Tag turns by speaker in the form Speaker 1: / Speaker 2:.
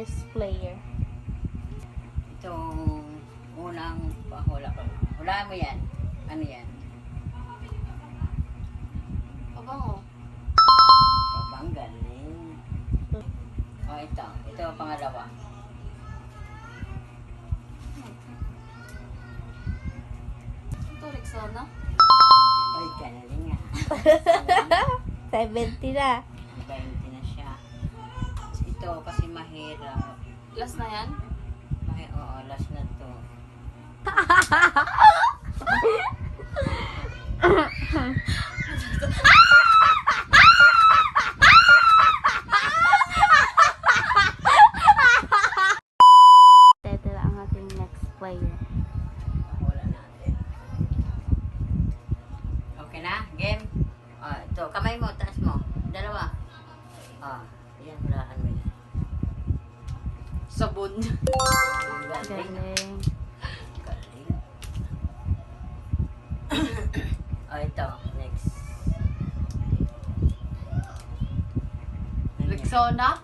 Speaker 1: first player.
Speaker 2: Itong unang pahula ko. Hulaan mo yan. Ano yan?
Speaker 3: Pabango.
Speaker 2: Babang galing. O ito. Ito ang pangalawa.
Speaker 3: Ito, Rexona.
Speaker 2: Ay, galing nga.
Speaker 1: 70 na.
Speaker 2: 20 na siya. Ito kasi mahirap.
Speaker 3: Last na yan?
Speaker 2: Oo, last na to.
Speaker 1: Ito na ang ating next player.
Speaker 2: Pahula natin. Okay na? Game? Ito, kamay mo, taas mo. Dalawa. Yan, hulaan mo yan.
Speaker 3: Sabon.
Speaker 2: Galing.
Speaker 1: Galing.
Speaker 2: Galing. Ito, next.
Speaker 3: Rexona?